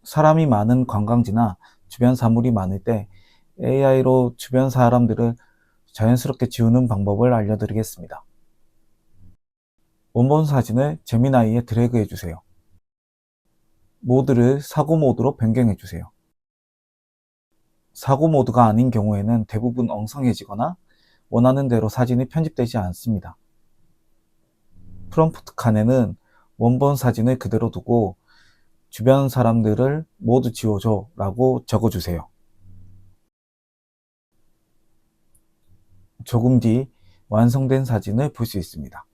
사람이 많은 관광지나 주변 사물이 많을 때 AI로 주변 사람들을 자연스럽게 지우는 방법을 알려드리겠습니다. 원본 사진을 제미나이에 드래그 해주세요. 모드를 사고 모드로 변경해주세요. 사고 모드가 아닌 경우에는 대부분 엉성해지거나 원하는 대로 사진이 편집되지 않습니다. 프롬프트 칸에는 원본 사진을 그대로 두고 주변 사람들을 모두 지워줘 라고 적어주세요. 조금 뒤 완성된 사진을 볼 수 있습니다.